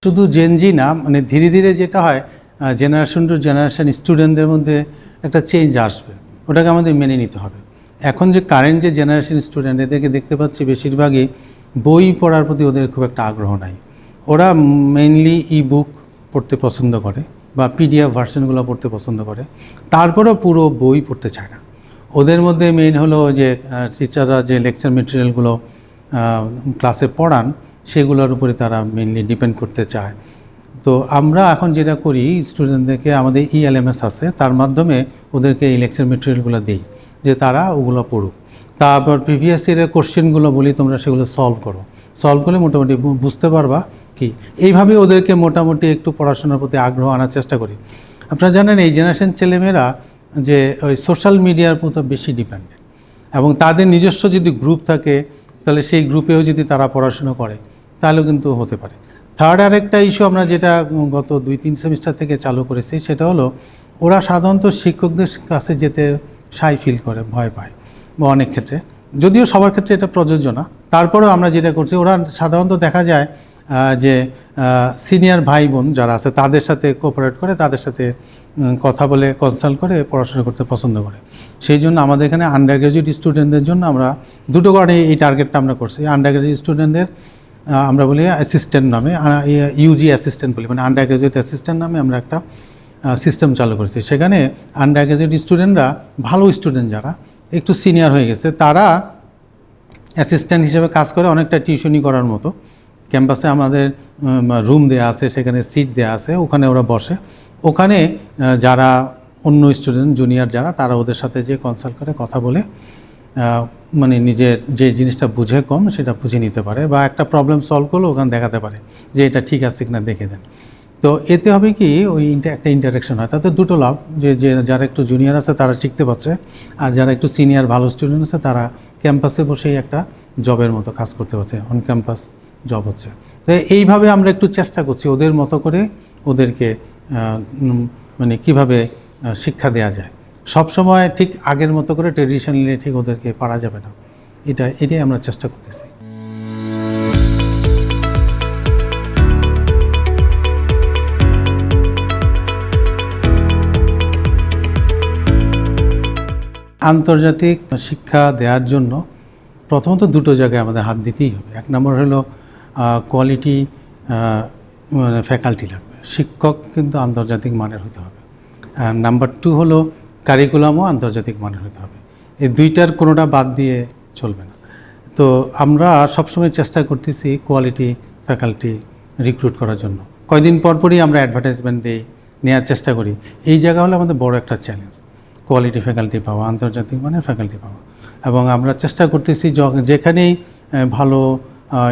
শুধু জেনজি না, মানে ধীরে ধীরে যেটা হয় জেনারেশন টু জেনারেশন স্টুডেন্টদের মধ্যে একটা চেঞ্জ আসবে, ওটাকে আমাদের মেনে নিতে হবে। এখন যে কারেন্ট যে জেনারেশন স্টুডেন্ট, এদেরকে দেখতে পাচ্ছি বেশিরভাগই বই পড়ার প্রতি ওদের খুব একটা আগ্রহ নাই। ওরা মেইনলি ই বুক পড়তে পছন্দ করে বা পিডিএফ ভার্সনগুলো পড়তে পছন্দ করে, তারপরেও পুরো বই পড়তে চায় না। ওদের মধ্যে মেইন হলো যে টিচাররা যে লেকচার মেটেরিয়ালগুলো ক্লাসে পড়ান সেগুলোর উপরে তারা মেইনলি ডিপেন্ড করতে চায়। তো আমরা এখন যেটা করি, স্টুডেন্টদেরকে আমাদের ELMS আছে, তার মাধ্যমে ওদেরকে এই লেকচার মেটেরিয়ালগুলো দিই যে তারা ওগুলো পড়ুক। তারপর প্রিভিয়াস ইয়ারের কোশ্চেনগুলো বলি তোমরা সেগুলো সলভ করো, সলভ করলে মোটামুটি বুঝতে পারবা কি। এইভাবে ওদেরকে মোটামুটি একটু পড়াশোনার প্রতি আগ্রহ আনার চেষ্টা করি। আপনারা জানেন এই জেনারেশন ছেলেমেয়েরা যে ওই সোশ্যাল মিডিয়ার প্রতি বেশি ডিপেন্ডেন্ট, এবং তাদের নিজস্ব যদি গ্রুপ থাকে তাহলে সেই গ্রুপেও যদি তারা পড়াশোনা করে তাহলেও কিন্তু হতে পারে। থার্ড আরেকটা ইস্যু আমরা যেটা গত 2-3 সেমিস্টার থেকে চালু করেছি, সেটা হলো ওরা সাধারণত শিক্ষকদের কাছে যেতে শাই ফিল করে, ভয় পায় বা অনেক ক্ষেত্রে, যদিও সবার ক্ষেত্রে এটা প্রযোজ্য না, তারপরেও আমরা যেটা করছি ওরা সাধারণত দেখা যায় যে সিনিয়র ভাই বোন যারা আছে তাদের সাথে কোঅপারেট করে, তাদের সাথে কথা বলে কনসাল্ট করে পড়াশোনা করতে পছন্দ করে। সেই জন্য আমাদের এখানে আন্ডার গ্র্যাজুয়েট স্টুডেন্টদের জন্য আমরা দুটো করে এই টার্গেটটা আমরা করছি। আন্ডার গ্র্যাজুয়েট স্টুডেন্টদের আমরা বলি অ্যাসিস্ট্যান্ট নামে, ইউজি অ্যাসিস্ট্যান্ট বলি, মানে আন্ডার গ্র্যাজুয়েট অ্যাসিস্ট্যান্ট নামে আমরা একটা সিস্টেম চালু করেছি। সেখানে আন্ডার গ্র্যাজুয়েট স্টুডেন্টরা, ভালো স্টুডেন্ট যারা একটু সিনিয়র হয়ে গেছে, তারা অ্যাসিস্ট্যান্ট হিসেবে কাজ করে, অনেকটা টিউশনি করার মতো। ক্যাম্পাসে আমাদের রুম দেওয়া আছে, সেখানে সিট দেওয়া আছে, ওখানে ওরা বসে। ওখানে যারা অন্য স্টুডেন্ট জুনিয়র যারা, তারা ওদের সাথে যে কনসাল্ট করে কথা বলে মানে নিজের যে জিনিসটা বুঝে কম সেটা বুঝে নিতে পারে, বা একটা প্রবলেম সলভ করলে ওখানে দেখাতে পারে যে এটা ঠিক আছে কিনা দেখে দেন। তো এতে হবে কি, ওই একটা ইন্টারাকশন হয়, তাতে দুটো লাভ, যে যারা একটু জুনিয়র আছে তারা শিখতে পারছে, আর যারা একটু সিনিয়র ভালো স্টুডেন্ট আছে তারা ক্যাম্পাসে বসেই একটা জবের মতো কাজ করতে পারছে, অন ক্যাম্পাস জব হচ্ছে। তো এইভাবে আমরা একটু চেষ্টা করছি ওদের মতো করে ওদেরকে মানে কিভাবে শিক্ষা দেওয়া যায়। সবসময় ঠিক আগের মতো করে ট্রেডিশনালি ঠিক ওদেরকে পারা যাবে না, এটাই আমরা চেষ্টা করতেছি। আন্তর্জাতিক শিক্ষা দেওয়ার জন্য প্রথমত দুটো জায়গায় আমাদের হাত দিতেই হবে। এক নম্বর হলো কোয়ালিটি মানে ফ্যাকাল্টি লাগবে, শিক্ষক কিন্তু আন্তর্জাতিক মানের হতে হবে। আর নাম্বার 2 হলো কারিকুলামও আন্তর্জাতিক মানের হতে হবে। এই দুইটার কোনোটা বাদ দিয়ে চলবে না। তো আমরা সবসময় চেষ্টা করতেছি কোয়ালিটি ফ্যাকাল্টি রিক্রুট করার জন্য। কয়দিন পরপরই আমরা অ্যাডভার্টাইজমেন্ট দিই, নেওয়ার চেষ্টা করি। এই জায়গা হলো আমাদের বড় একটা চ্যালেঞ্জ, কোয়ালিটি ফ্যাকাল্টি পাওয়া, আন্তর্জাতিক মানের ফ্যাকাল্টি পাওয়া। এবং আমরা চেষ্টা করতেছি যেখানেই ভালো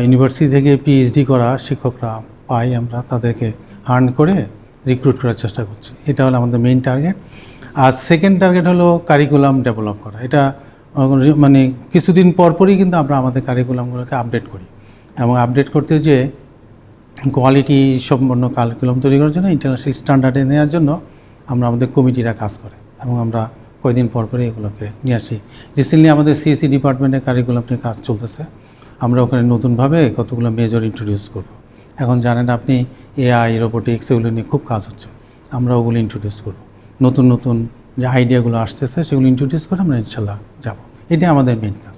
ইউনিভার্সিটি থেকে PhD করা শিক্ষকরা পাই, আমরা তাদেরকে হার্ন করে রিক্রুট করার চেষ্টা করছি। এটা হলো আমাদের মেইন টার্গেট। আর সেকেন্ড টার্গেট হলো কারিকুলাম ডেভেলপ করা। এটা মানে কিছুদিন পরপরই কিন্তু আমরা আমাদের কারিকুলামগুলোকে আপডেট করি, এবং আপডেট করতে যে কোয়ালিটি সম্পন্ন কারিকুলাম তৈরি করার জন্য, ইন্টারন্যাশনাল স্ট্যান্ডার্ডে নেওয়ার জন্য আমরা আমাদের কমিটিরা কাজ করে, এবং আমরা কয়েকদিন পরপরই এগুলোকে নিয়ে আসি। রিসেন্টলি আমাদের CSE ডিপার্টমেন্টের কারিকুলাম নিয়ে কাজ চলতেছে। আমরা ওখানে নতুনভাবে কতগুলো মেজর ইন্ট্রোডিউস করব। এখন জানেন আপনি AI, রোবোটিক্স, এগুলো নিয়ে খুব কাজ হচ্ছে, আমরা ওগুলো ইন্ট্রোডিউস করব। নতুন নতুন যে আইডিয়াগুলো আসতেছে সেগুলো ইন্ট্রোডিউস করে আমরা ইনশাল্লাহ যাব। এটাই আমাদের মেইন কাজ।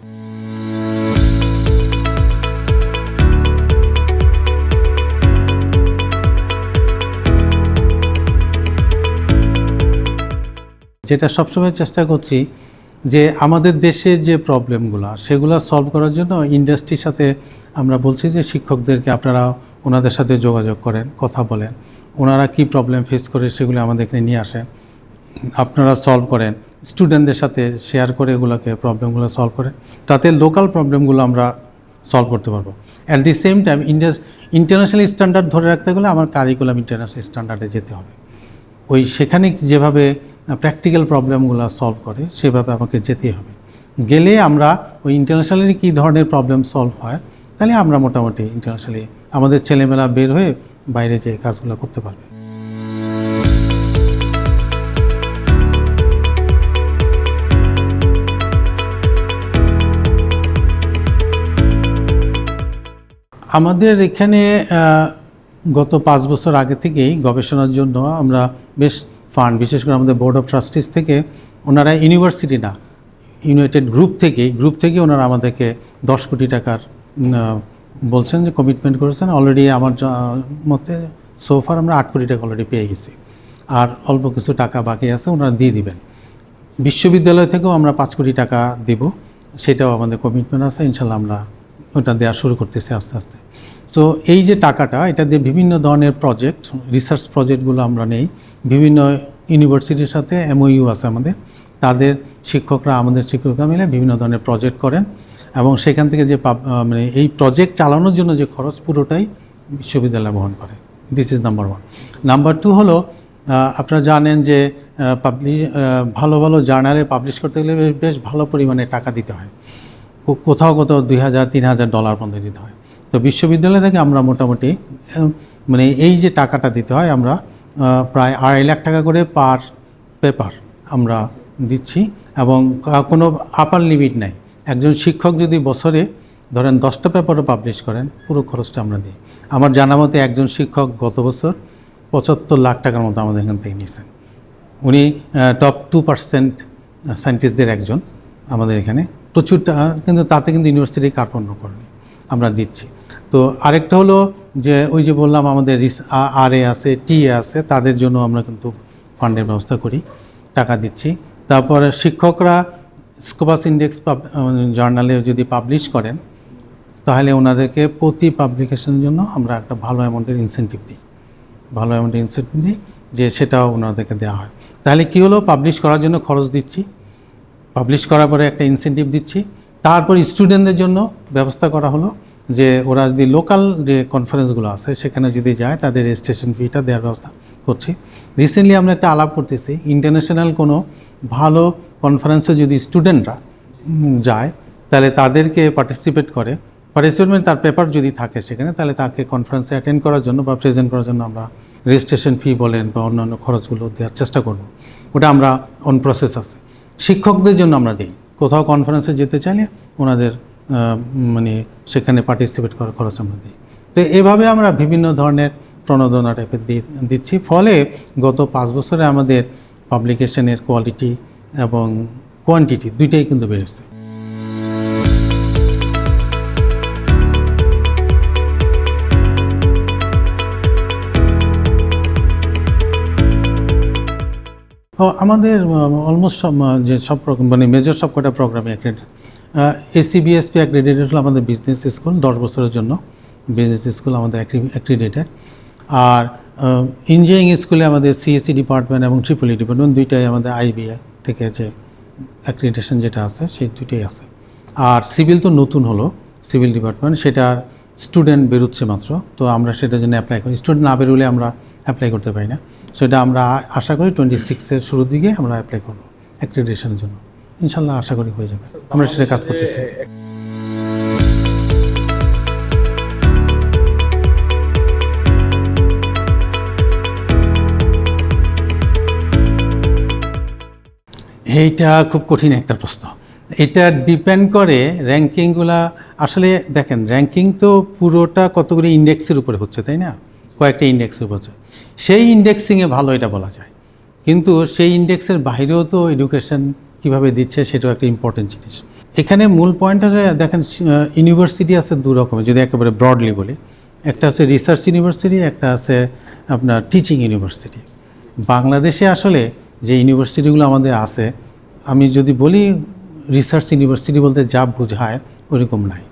যেটা সবসময় চেষ্টা করছি যে আমাদের দেশের যে প্রবলেমগুলো সেগুলো সলভ করার জন্য ইন্ডাস্ট্রির সাথে আমরা বলছি যে শিক্ষকদেরকে আপনারা ওনাদের সাথে যোগাযোগ করেন, কথা বলেন, ওনারা কি প্রবলেম ফেস করে সেগুলো আমাদের এখানে নিয়ে আসেন, আপনারা সলভ করেন, স্টুডেন্টদের সাথে শেয়ার করে এগুলোকে প্রবলেমগুলো সলভ করেন, তাতে লোকাল প্রবলেমগুলো আমরা সলভ করতে পারবো। At the same time international standard ধরে রাখতে গেলে আমার কারিকুলাম ইন্টারন্যাশনাল স্ট্যান্ডার্ডে যেতে হবে। ওই সেখানে যেভাবে প্র্যাকটিক্যাল প্রবলেমগুলো সলভ করে সেভাবে আমাকে যেতে হবে। গেলে আমরা ওই ইন্টারন্যাশনালি কী ধরনের প্রবলেম সলভ হয়, তাহলে আমরা মোটামুটি ইন্টারন্যাশনালি আমাদের ছেলেমেয়েরা বের হয়ে বাইরে যে কাজগুলো করতে পারবে। আমাদের এখানে গত 5 বছর আগে থেকেই গবেষণার জন্য আমরা বেশ ফান্ড, বিশেষ করে আমাদের বোর্ড অফ ট্রাস্টিজ থেকে, ওনারা ইউনিভার্সিটি না, ইউনাইটেড গ্রুপ থেকে ওনারা আমাদেরকে 10 কোটি টাকার বলছেন যে কমিটমেন্ট করেছেন। অলরেডি আমার মতে সোফার আমরা 8 কোটি টাকা অলরেডি পেয়ে গেছি, আর অল্প কিছু টাকা বাকি আছে, ওনারা দিয়ে দিবেন। বিশ্ববিদ্যালয় থেকেও আমরা 5 কোটি টাকা দিব, সেটাও আমাদের কমিটমেন্ট আছে। ইনশাল্লাহ আমরা ওটা দেওয়া শুরু করতেছি আস্তে আস্তে। সো এই যে টাকাটা, এটা দিয়ে বিভিন্ন ধরনের প্রজেক্ট, রিসার্চ প্রজেক্টগুলো আমরা নেই। বিভিন্ন ইউনিভার্সিটির সাথে MOU আছে আমাদের, তাদের শিক্ষকরা, আমাদের শিক্ষকরা মিলে বিভিন্ন ধরনের প্রজেক্ট করেন, এবং সেখান থেকে যে মানে এই প্রজেক্ট চালানোর জন্য যে খরচ, পুরোটাই বিশ্ববিদ্যালয় বহন করে। This is number 1। নাম্বার 2 হলো, আপনারা জানেন যে ভালো ভালো জার্নালে পাবলিশ করতে গেলে বেশ ভালো পরিমাণে টাকা দিতে হয়, কোথাও $2,000-3,000 পর্যন্ত দিতে হয়। তো বিশ্ববিদ্যালয় থেকে আমরা মোটামুটি মানে এই যে টাকাটা দিতে হয়, আমরা প্রায় 2.5 লাখ টাকা করে পার পেপার আমরা দিচ্ছি, এবং কোনো আপার লিমিট নাই। একজন শিক্ষক যদি বছরে ধরেন 10টা পেপারও পাবলিশ করেন, পুরো খরচটা আমরা দিই। আমার জানা মতে একজন শিক্ষক গত বছর 75 লাখ টাকার মতো আমাদের এখান থেকে নিয়েছেন। উনি টপ 2% সায়েন্টিস্টদের একজন আমাদের এখানে, প্রচুর টাকা, কিন্তু তাতে কিন্তু ইউনিভার্সিটি কার্পণ্য করেনি, আমরা দিচ্ছি। তো আরেকটা হলো যে ওই যে বললাম আমাদের RA আছে, TA আছে, তাদের জন্য আমরা কিন্তু ফান্ডের ব্যবস্থা করি, টাকা দিচ্ছি। তারপরে শিক্ষকরা স্কোপাস ইন্ডেক্স জার্নালে যদি পাবলিশ করেন, তাহলে ওনাদেরকে প্রতি পাবলিকেশনের জন্য আমরা একটা ভালো অ্যামাউন্টের ইনসেন্টিভ দিই, যে সেটাও ওনাদেরকে দেওয়া হয়। তাহলে কী হলো, পাবলিশ করার জন্য খরচ দিচ্ছি, পাবলিশ করার পরে একটা ইনসেন্টিভ দিচ্ছি। তারপর স্টুডেন্টদের জন্য ব্যবস্থা করা হলো যে ওরা যদি লোকাল যে কনফারেন্সগুলো আছে সেখানে যদি যায়, তাদের রেজিস্ট্রেশন ফিটা দেওয়ার ব্যবস্থা করছি। রিসেন্টলি আমরা একটা আলাপ করতেছি, ইন্টারন্যাশনাল কোনো ভালো কনফারেন্সে যদি স্টুডেন্টরা যায়, তাহলে তাদেরকে পার্টিসিপেট তার পেপার যদি থাকে সেখানে, তাহলে তাকে কনফারেন্সে অ্যাটেন্ড করার জন্য বা প্রেজেন্ট করার জন্য আমরা রেজিস্ট্রেশন ফি বলেন বা অন্যান্য খরচগুলো দেওয়ার চেষ্টা করব। ওটা আমরা অন প্রসেস আছে। শিক্ষকদের জন্য আমরা দিই, কোথাও কনফারেন্সে যেতে চাইলে ওনাদের মানে সেখানে পার্টিসিপেট করার খরচ আমরা দিই। তো এভাবে আমরা বিভিন্ন ধরনের প্রণোদনা টাইপের দিচ্ছি। ফলে গত 5 বছরে আমাদের পাবলিকেশনের কোয়ালিটি এবং কোয়ান্টিটি দুইটাই কিন্তু বেড়েছে। আমাদের অলমোস্ট সব মানে মেজর সবকটা প্রোগ্রামে অ্যাক্রেডিটেড। ACBSP অ্যাক্রেডিটেড হলো আমাদের বিজনেস স্কুল, 10 বছরের জন্য বিজনেস স্কুল আমাদের অ্যাক্রেডিটেড। আর ইঞ্জিনিয়ারিং স্কুলে আমাদের CSE ডিপার্টমেন্ট এবং EEE ডিপার্টমেন্ট দুইটাই আমাদের IBA থেকে যে অ্যাক্রেডিটেশন যেটা আছে সেই দুইটাই আছে। আর সিভিল তো নতুন হলো, সিভিল ডিপার্টমেন্ট, সেটার স্টুডেন্ট বেরোচ্ছে মাত্র, তো আমরা সেটার জন্য অ্যাপ্লাই করি। স্টুডেন্ট না বেরোলে আমরা অ্যাপ্লাই করতে পারি না। সেটা আমরা আশা করি 26-এর শুরুর দিকে আমরা অ্যাপ্লাই করব অ্যাক্রেডিটেশনের জন্য। ইনশাল্লাহ আশা করি হয়ে যাবে, আমরা সেটা কাজ করতেছি। এইটা খুব কঠিন একটা প্রশ্ন। এটা ডিপেন্ড করে র্যাঙ্কিংগুলা। আসলে দেখেন, র্যাঙ্কিং তো পুরোটা কতগুলি ইন্ডেক্সের উপরে হচ্ছে, তাই না? কয়েকটা ইন্ডেক্সের উপর হচ্ছে, সেই ইন্ডেক্সিংয়ে ভালো এটা বলা যায়। কিন্তু সেই ইন্ডেক্সের বাইরেও তো এডুকেশন কীভাবে দিচ্ছে সেটাও একটা ইম্পর্টেন্ট জিনিস। এখানে মূল পয়েন্ট হচ্ছে, দেখেন ইউনিভার্সিটি আছে দু রকমের, যদি একেবারে ব্রডলি বলি। একটা আছে রিসার্চ ইউনিভার্সিটি, একটা আছে আপনার টিচিং ইউনিভার্সিটি। বাংলাদেশে আসলে যে ইউনিভার্সিটিগুলো আমাদের আছে, আমি যদি বলি রিসার্চ ইউনিভার্সিটি বলতে যা বোঝায় ওরকম নাই,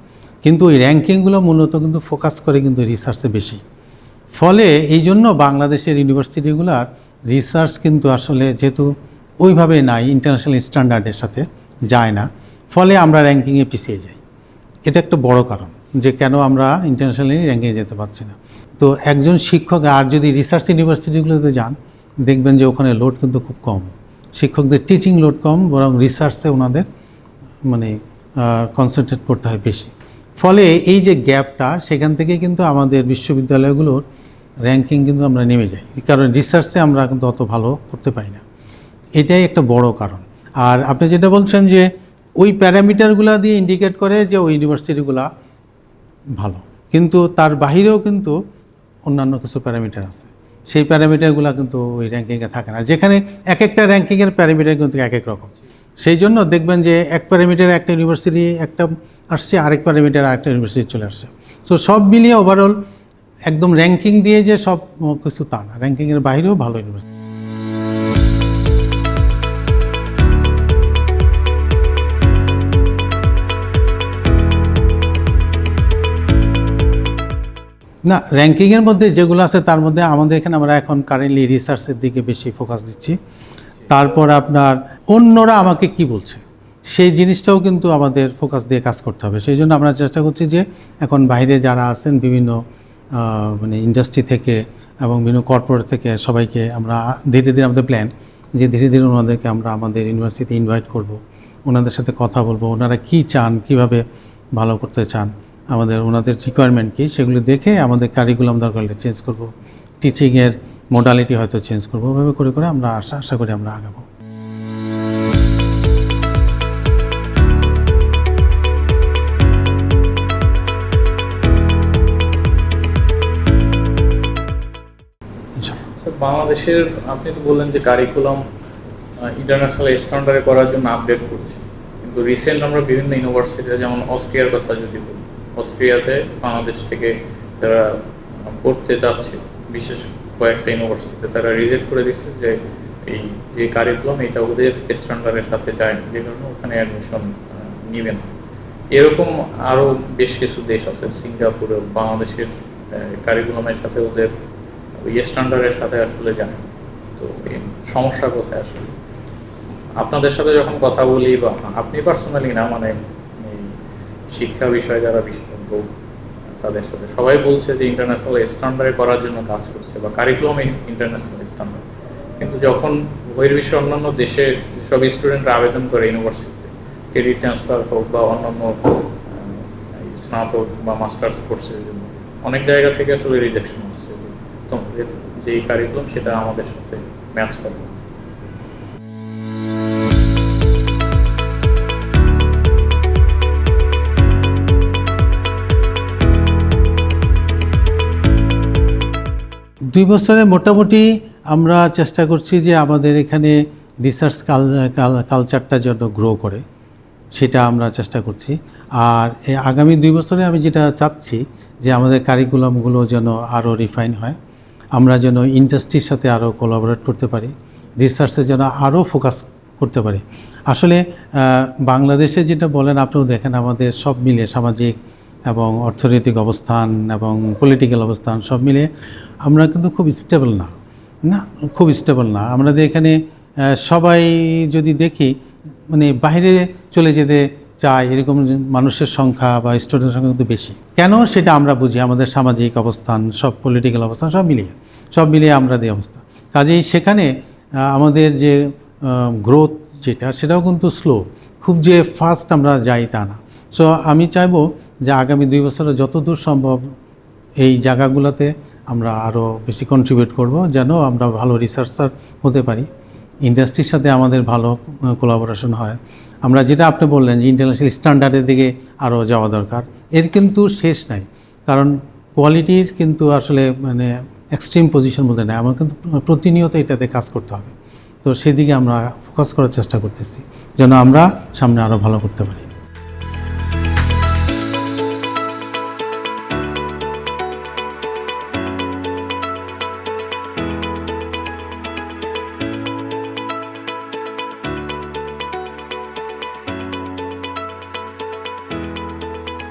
কিন্তু ওই র্যাঙ্কিংগুলো মূলত কিন্তু ফোকাস করে কিন্তু রিসার্চে বেশি। ফলে এই জন্য বাংলাদেশের ইউনিভার্সিটিগুলোর রিসার্চ কিন্তু আসলে যেহেতু ওইভাবে নাই, ইন্টারন্যাশনাল স্ট্যান্ডার্ডের সাথে যায় না, ফলে আমরা র্যাঙ্কিংয়ে পিছিয়ে যাই। এটা একটা বড় কারণ যে কেন আমরা ইন্টারন্যাশনালি র্যাঙ্কিংয়ে যেতে পারছি না। তো একজন শিক্ষক আর যদি রিসার্চ ইউনিভার্সিটিগুলোতে যান, দেখবেন যে ওখানে লোড কিন্তু খুব কম, শিক্ষকদের টিচিং লোড কম, বরং রিসার্চে ওনাদের মানে কনসেন্ট্রেট করতে হয় বেশি। ফলে এই যে গ্যাপটা, সেখান থেকে কিন্তু আমাদের বিশ্ববিদ্যালয়গুলোর র্যাঙ্কিং কিন্তু আমরা নেমে যাই, কারণ রিসার্চে আমরা কিন্তু অত ভালো করতে পারি না। এটাই একটা বড় কারণ। আর আপনি যেটা বলছেন যে ওই প্যারামিটারগুলো দিয়ে ইন্ডিকেট করে যে ওই ইউনিভার্সিটিগুলো ভালো, কিন্তু তার বাহিরেও কিন্তু অন্যান্য কিছু প্যারামিটার আছে, সেই প্যারামিটারগুলো কিন্তু ওই র্যাঙ্কিংয়ে থাকে না, যেখানে এক একটা র্যাঙ্কিংয়ের প্যারামিটার কিন্তু এক এক রকম। সেই জন্য দেখবেন যে এক প্যারামিটারে একটা ইউনিভার্সিটি একটা আসছে, আরেক প্যারামিটার আরেকটা ইউনিভার্সিটি চলে আসছে। সো সব মিলিয়ে ওভারঅল একদম র্যাঙ্কিং দিয়ে যে সব কিছু তা না, র্যাঙ্কিংয়ের বাইরেও ভালো ইউনিভার্সিটি। না, র্যাঙ্কিংয়ের মধ্যে যেগুলো আছে তার মধ্যে আমাদের এখানে আমরা এখন কারেন্টলি রিসার্চের দিকে বেশি ফোকাস দিচ্ছি। তারপর আপনার অন্যরা আমাকে কি বলছে সেই জিনিসটাও কিন্তু আমাদের ফোকাস দিয়ে কাজ করতে হবে। সেই জন্য আমরা চেষ্টা করছি যে এখন বাইরে যারা আছেন বিভিন্ন মানে ইন্ডাস্ট্রি থেকে এবং বিভিন্ন কর্পোরেট থেকে সবাইকে আমরা ধীরে ধীরে আমাদের প্ল্যান যে ধীরে ধীরে ওনাদেরকে আমরা আমাদের ইউনিভার্সিটিতে ইনভাইট করব, ওনাদের সাথে কথা বলবো, ওনারা কি চান, কিভাবে ভালো করতে চান, ওনাদের রিকোয়ারমেন্ট কী সেগুলো দেখে আমাদের কারিকুলাম দরকার হলে চেঞ্জ করব, টিচিংয়ের মোডালিটি হয়তো চেঞ্জ করবো, ওভাবে করে করে আমরা আশা করি আমরা আগাবো। বাংলাদেশের আপনি তো বললেন যে কারিকুলাম ইন্টারন্যাশনাল স্ট্যান্ডার্ডে করার জন্য আপডেট করছে, কিন্তু রিসেন্ট আমরা বিভিন্ন ইউনিভার্সিটিতে যেমন অস্ট্রিয়ার কথা যদি বলি, অস্ট্রিয়াতে বাংলাদেশ থেকে যারা পড়তে যাচ্ছে বিশেষ কয়েকটা ইউনিভার্সিটিতে তারা রিজেক্ট করে দিচ্ছে যে এই যে কারিকুলাম এটা ওদের স্ট্যান্ডার্ডের সাথে যায় না, যে কারণে ওখানে অ্যাডমিশন নেবে না। এরকম আরও বেশ কিছু দেশ আছে, সিঙ্গাপুরে বাংলাদেশের কারিকুলামের সাথে ওদের ওই স্ট্যান্ডার্ডের সাথে আসলে যায়। তো এই সমস্যা কোথায় আসলে? আপনাদের সাথে যখন কথা বলি বা আপনি পার্সোনালি না, মানে এই শিক্ষা বিষয়ে যারা বিশেষজ্ঞ তাদের সাথে সবাই বলছে যে ইন্টারন্যাশনাল স্ট্যান্ডার্ডে করার জন্য কাজ করছে বা কারিকুলাম ইন্টারন্যাশনাল স্ট্যান্ডার্ড, কিন্তু যখন বহির্বিশ্বের অন্যান্য দেশে সব স্টুডেন্টরা আবেদন করে ইউনিভার্সিটিতে ক্রেডিট ট্রান্সফার হোক বা অন্যান্য স্নাতক বা মাস্টার্স কোর্সের জন্য, অনেক জায়গা থেকে আসলে রিজেকশন হচ্ছে তোমাদের যে কারিকুলাম সেটা আমাদের সাথে ম্যাচ করে। দুই বছরে মোটামুটি আমরা চেষ্টা করছি যে আমাদের এখানে রিসার্চ কালচারটা যেন গ্রো করে, সেটা আমরা চেষ্টা করছি। আর আগামী 2 বছরে আমি যেটা চাচ্ছি যে আমাদের কারিকুলামগুলো যেন আরও রিফাইন হয়, আমরা যেন ইন্ডাস্ট্রির সাথে আরও কোলাবোরেট করতে পারি, রিসার্চে যেন আরও ফোকাস করতে পারি। আসলে বাংলাদেশে যেটা বলেন আপনিও দেখেন, আমাদের সব মিলে সামাজিক এবং অর্থনৈতিক অবস্থান এবং পলিটিক্যাল অবস্থান সব মিলে আমরা কিন্তু খুব স্টেবল না, খুব স্টেবল না। আমাদের এখানে সবাই যদি দেখি মানে বাইরে চলে যেতে চায় এরকম মানুষের সংখ্যা বা স্টুডেন্টের সংখ্যা কিন্তু বেশি। কেন সেটা আমরা বুঝি, আমাদের সামাজিক অবস্থান সব পলিটিক্যাল অবস্থান সব মিলিয়ে আমরা এই অবস্থা। কাজেই সেখানে আমাদের যে গ্রোথ সেটাও কিন্তু স্লো, খুব যে ফাস্ট আমরা যাই তা না। সো আমি চাইবো যে আগামী 2 বছরে যতদূর সম্ভব এই জায়গাগুলোতে আমরা আরও বেশি কন্ট্রিবিউট করব, যেন আমরা ভালো রিসার্চার হতে পারি, ইন্ডাস্ট্রির সাথে আমাদের ভালো কোলাবোরেশন হয়। আমরা যেটা আপনি বললেন যে ইন্টারন্যাশনাল স্ট্যান্ডার্ডের দিকে আরও যাওয়া দরকার, এর কিন্তু শেষ নাই, কারণ কোয়ালিটির কিন্তু আসলে মানে এক্সট্রিম পজিশন বলতে নেই, আমার কিন্তু প্রতিনিয়ত এটাতে কাজ করতে হবে। তো সেদিকে আমরা ফোকাস করার চেষ্টা করতেছি যেন আমরা সামনে আরও ভালো করতে পারি।